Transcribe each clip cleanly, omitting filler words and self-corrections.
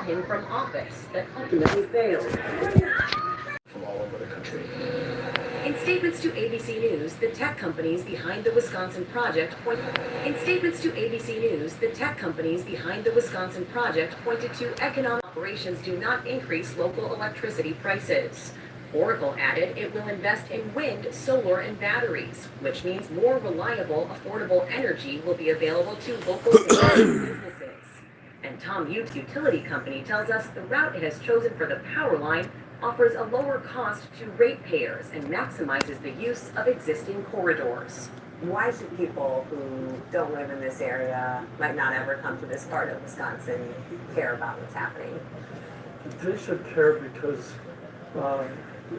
him from office that ultimately failed. From all over the country. In statements to ABC News, the tech companies behind the Wisconsin project pointed to economic operations do not increase local electricity prices. Oracle added it will invest in wind, solar, and batteries, which means more reliable, affordable energy will be available to local businesses. And Tom Ute's utility company tells us the route it has chosen for the power line offers a lower cost to ratepayers and maximizes the use of existing corridors. Why should people who don't live in this area, might not ever come to this part of Wisconsin, care about what's happening? They should care because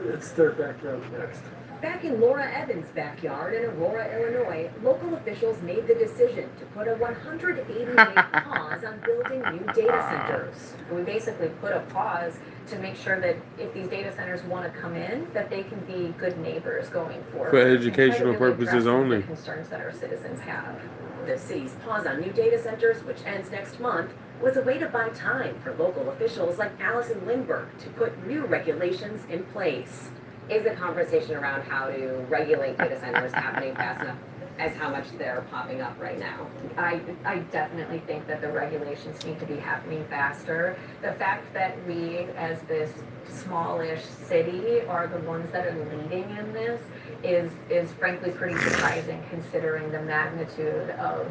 it's their backyard next. Back in Laura Evans' backyard in Aurora, Illinois, local officials made the decision to put a 180-day pause on building new data centers. We basically put a pause to make sure that if these data centers want to come in, that they can be good neighbors going forward. For educational purposes only. The concerns that our citizens have. The city's pause on new data centers, which ends next month, was a way to buy time for local officials like Allison Lindbergh to put new regulations in place. Is the conversation around how to regulate data centers happening fast enough as how much they're popping up right now? I definitely think that the regulations need to be happening faster. The fact that we, as this smallish city, are the ones that are leading in this is frankly pretty surprising considering the magnitude of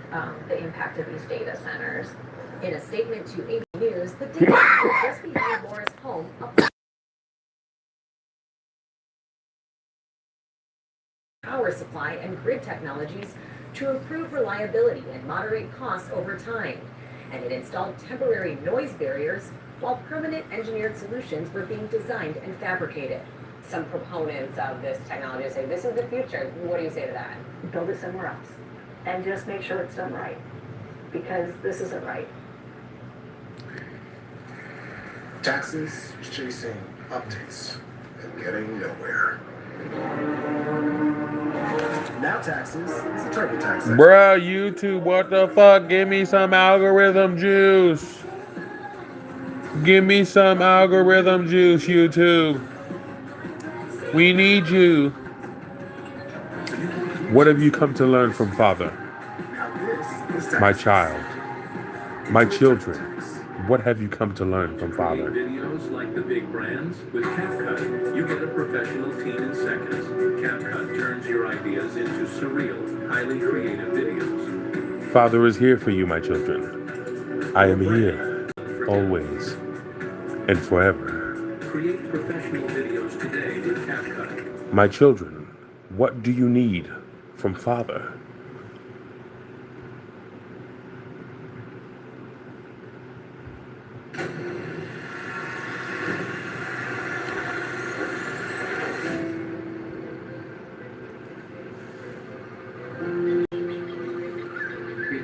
the impact of these data centers. In a statement to ABC News, the data center just behind Laura's home power supply and grid technologies to improve reliability and moderate costs over time. And it installed temporary noise barriers while permanent engineered solutions were being designed and fabricated. Some proponents of this technology say this is the future. What do you say to that? Build it somewhere else and just make sure it's done right, because this isn't right. Taxes chasing updates and getting nowhere. Now taxes is a TurboTax. Bruh, YouTube, what the fuck? Give me some algorithm juice. Give me some algorithm juice, YouTube. We need you. What have you come to learn from Father? My child. My children. What have you come to learn from Father? Videos like the big brands with CapCut, you get a professional team in seconds. CapCut turns your ideas into surreal, highly creative videos. Father is here for you, my children. I am here, always, and forever. Create professional videos today with CapCut. My children, what do you need from Father?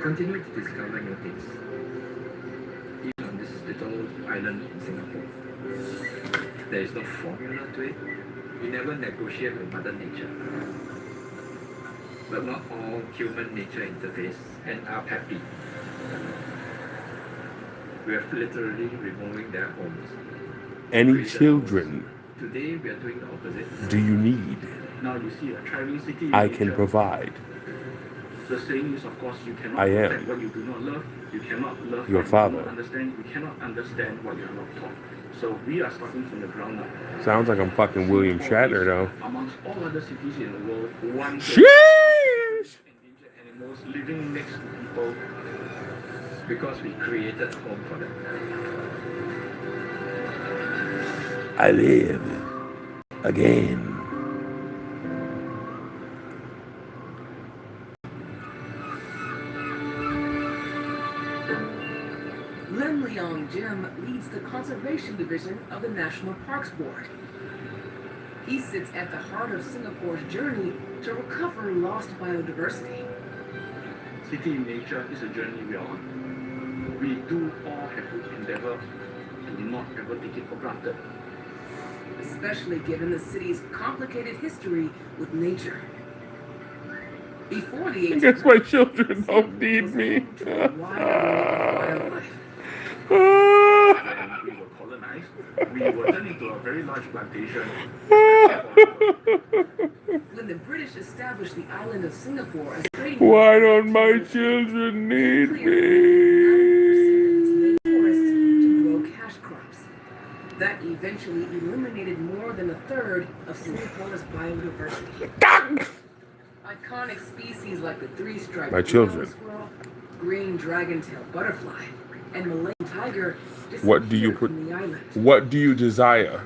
Continue to discover new things. Even on this little island in Singapore, there is no formula to it. We never negotiate with Mother Nature. But not all human nature interface end up happy. We are literally removing their homes. Any children Today we are doing the opposite. do you need? Now you see a thriving city in I can nature. provide. The saying is, of course, you cannot I am protect what you do not love. You cannot love your what father. you do not understand. You cannot understand what you are not taught. So we are starting from the ground up. Sounds like I'm fucking William Shatner, though. Amongst all other cities in the world, one Sheesh! endangered animals living next to people because we created a home for them. I live again. Len Leong Jim leads the Conservation Division of the National Parks Board. He sits at the heart of Singapore's journey to recover lost biodiversity. City in nature is a journey we are on. We do all have to endeavor and not ever take it for granted. Especially given the city's complicated history with nature. Before the I guess my children don't need me. wildlife. We will turn into a very large plantation. When the British established the island of Singapore as a trading Why don't my children need me? forest to grow cash crops. That eventually eliminated more than a third of Singapore's biodiversity. Iconic species like the three-striped My children. squirrel, green dragon-tailed butterfly, and Malayan tiger What do you disappeared from the island. What do you desire?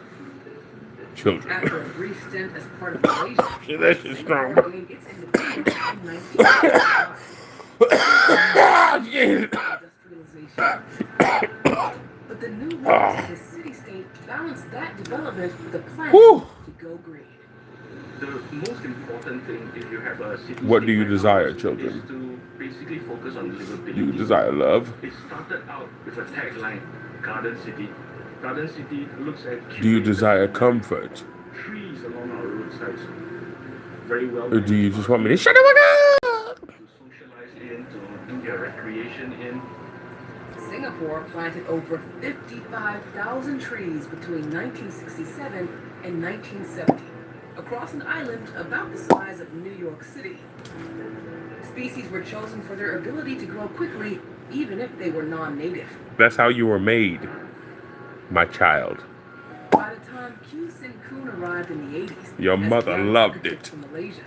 Children. After a brief stint as part of Malaysia, Shit, that shit's strong. Singapore gained its independence in 1965. Industrialization. But the new laws of the city-state balanced that development with the plan Whew. to go green. The most important thing if you have a city What do you state desire, is children? to basically focus on livability. Do you desire love? It started out with a tagline, Garden City. Garden City looks at Do you curated desire comfort? trees along our roadsides. Very well. Or do you just want me to shut the fuck up? to socialize in, to do their recreation in. Singapore planted over 55,000 trees between 1967 and 1970 across an island about the size of New York City. Species were chosen for their ability to grow quickly, even if they were non-native. That's how you were made, my child. By the time Q Sin Kun arrived in the 80s, Your as a mother young loved architect it. from Malaysia,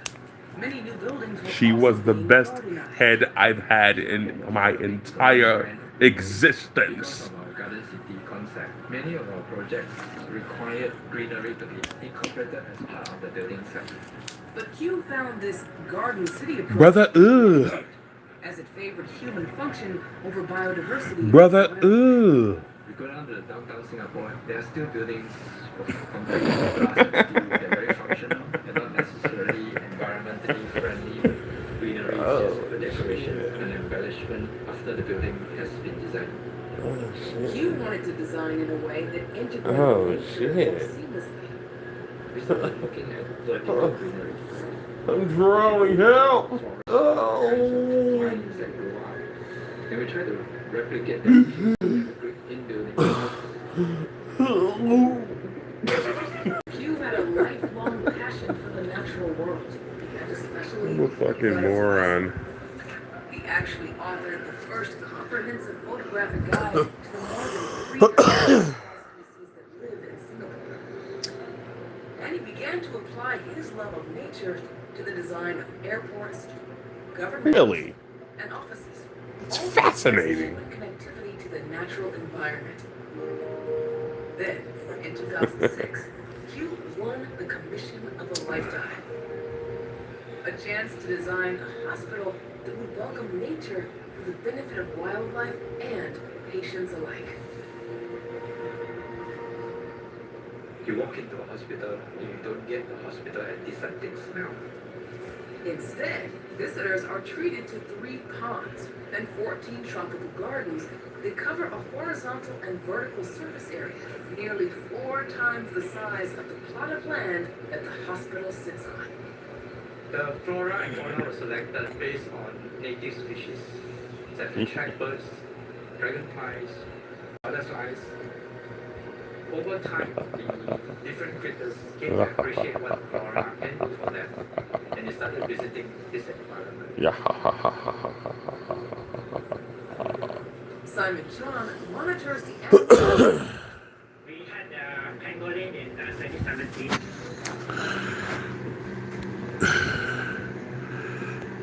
many new buildings were She also was the being best gardenized. head I've had in my entire existence. Because of our Garden City concept, many of our projects required greenery to be incorporated as part of the building set. But Q found this garden city approach Brother, ugh. as it favored human function over biodiversity. Brother, ugh. We go down to the downtown Singapore, there are still buildings of concrete and glass and steel. They're very functional. They're not necessarily environmentally friendly. Greenery is just a decoration and embellishment after the building has been designed. Q wanted to design in a way that integrated Oh, nature shit. seamlessly. We started looking at vertical greenery. I'm drowning, help! Vines that grow out. And we try to replicate that in buildings. Q had a lifelong passion for the natural world, and especially I'm a fucking moron. He actually authored the first comprehensive photographic guide to the more than 300 species that live in Singapore. And he began to apply his love of nature to the design of airports, government Really? and offices. It's All with fascinating. connectivity to the natural environment. Then, in 2006, Q won the commission of a lifetime. A chance to design a hospital that would welcome nature for the benefit of wildlife and patients alike. You walk into a hospital, you don't get the hospital antiseptic smell. Instead, visitors are treated to 3 ponds and 14 tropical gardens that cover a horizontal and vertical surface area nearly 4 times the size of the plot of land that the hospital sits on. The flora and fauna was selected based on native species, such as catbirds, dragonflies, butterflies. Over time, the different critters came to appreciate what flora can do for them, and they started visiting this environment. Simon John monitors the animals. We had pangolin in 2017.